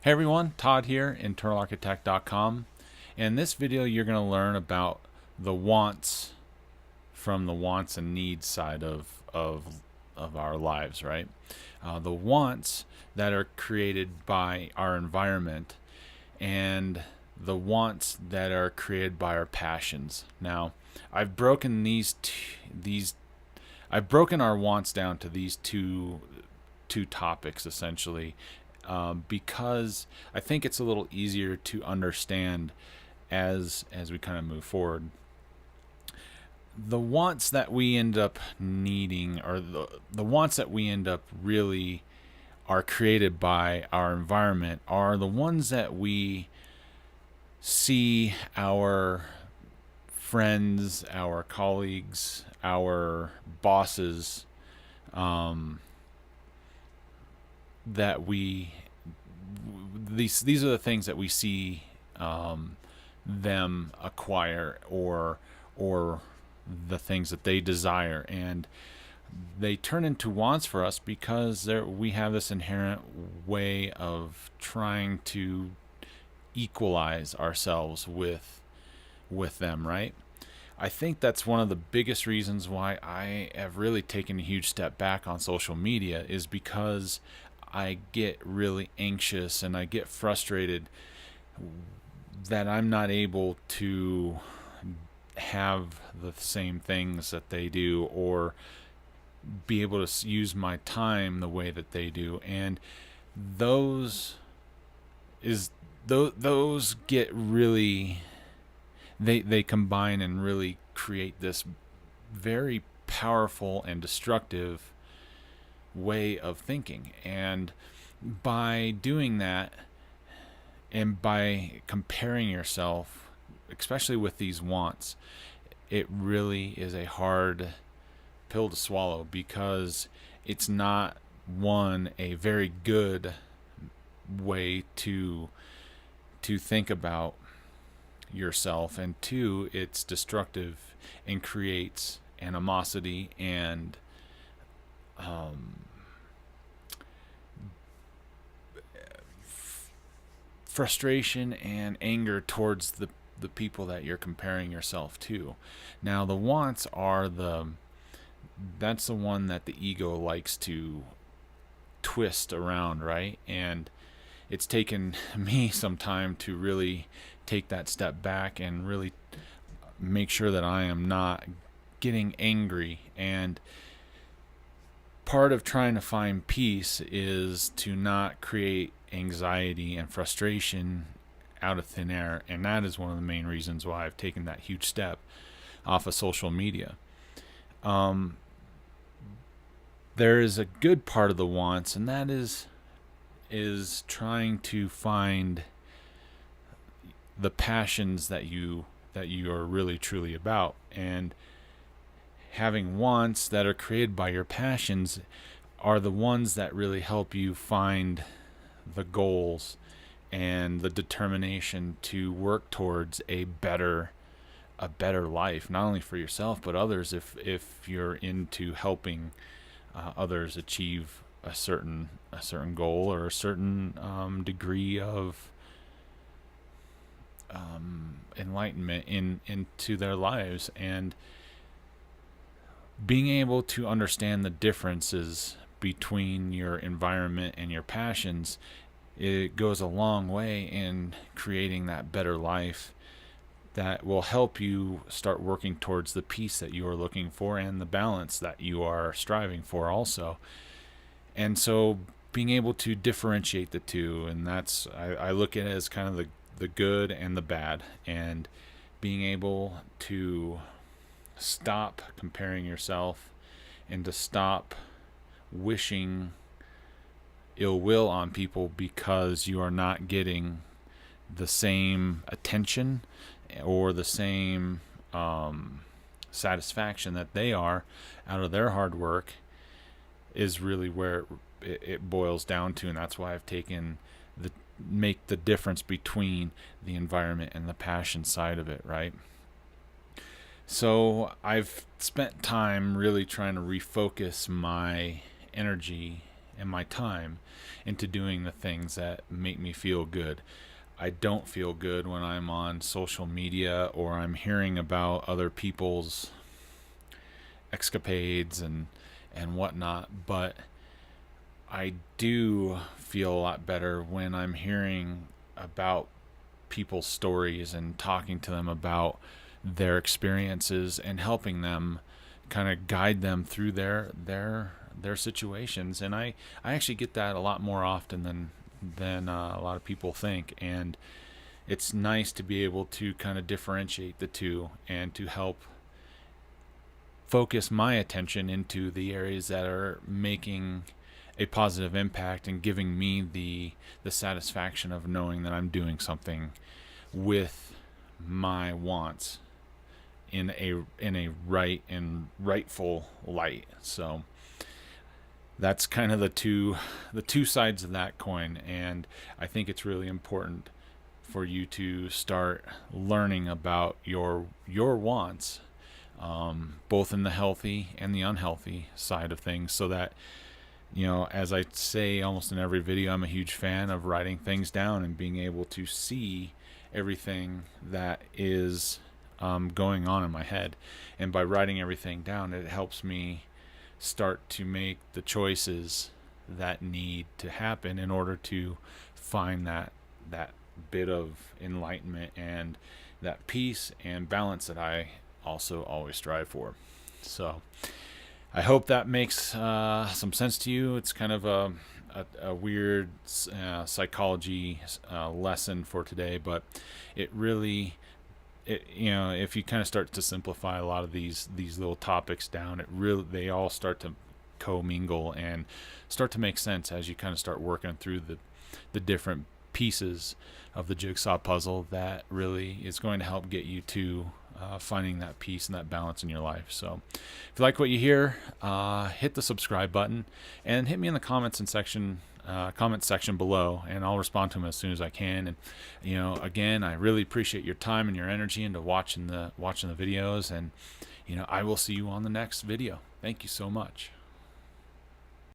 Hey everyone, Todd here, internalarchitect.com. In this video, you're going to learn about the wants from the wants and needs side of our lives, right? The wants that are created by our environment and the wants that are created by our passions. Now, I've broken I've broken our wants down to these two topics essentially, because I think it's a little easier to understand as we kind of move forward. The wants that we end up needing, or the wants that we end up really are created by our environment, are the ones that we see our friends, our colleagues, our bosses, that we these are the things that we see, them acquire, or the things that they desire, and they turn into wants for us because we have this inherent way of trying to equalize ourselves with them, right? I think that's one of the biggest reasons why I have really taken a huge step back on social media, is because I get really anxious and I get frustrated that I'm not able to have the same things that they do, or be able to use my time the way that they do. And those those get really, they combine and really create this very powerful and destructive way of thinking. And by doing that, and by comparing yourself, especially with these wants, it really is a hard pill to swallow, because it's not, one, a very good way to think about yourself, and two, it's destructive and creates animosity and frustration and anger towards the people that you're comparing yourself to. Now, the wants are that's the one that the ego likes to twist around, right? And it's taken me some time to really take that step back and really make sure that I am not getting angry. And part of trying to find peace is to not create anxiety and frustration out of thin air, and that is one of the main reasons why I've taken that huge step off of social media. There is a good part of the wants, and that is trying to find the passions that you are really truly about. And having wants that are created by your passions are the ones that really help you find the goals and the determination to work towards a better life, not only for yourself but others, if you're into helping others achieve a certain goal, or a certain degree of enlightenment into their lives. And being able to understand the differences between your environment and your passions, it goes a long way in creating that better life that will help you start working towards the peace that you are looking for, and the balance that you are striving for also. And so being able to differentiate the two, and that's, I look at it as kind of the good and the bad, and being able to stop comparing yourself, and to stop wishing ill will on people because you are not getting the same attention or the same satisfaction that they are out of their hard work, is really where it boils down to. And that's why I've taken make the difference between the environment and the passion side of it, right? So I've spent time really trying to refocus my energy and my time into doing the things that make me feel good. I don't feel good when I'm on social media or I'm hearing about other people's escapades and whatnot, but I do feel a lot better when I'm hearing about people's stories and talking to them about their experiences and helping them kind of guide them through their situations. And I actually get that a lot more often than a lot of people think, and it's nice to be able to kind of differentiate the two and to help focus my attention into the areas that are making a positive impact and giving me the satisfaction of knowing that I'm doing something with my wants in a right and rightful light. So that's kind of the two sides of that coin, and I think it's really important for you to start learning about your wants, both in the healthy and the unhealthy side of things, so that, you know, as I say almost in every video, I'm a huge fan of writing things down and being able to see everything that is going on in my head. And by writing everything down, it helps me start to make the choices that need to happen in order to find that bit of enlightenment and that peace and balance that I also always strive for. So I hope that makes some sense to you. It's kind of a weird psychology lesson for today, but it really, you know, if you kind of start to simplify a lot of these little topics down, they all start to commingle and start to make sense as you kind of start working through the different pieces of the jigsaw puzzle that really is going to help get you to finding that peace and that balance in your life. So if you like what you hear, hit the subscribe button and hit me in the comment section below, and I'll respond to them as soon as I can. And, you know, again, I really appreciate your time and your energy into watching the videos, and, you know, I will see you on the next video. Thank you so much.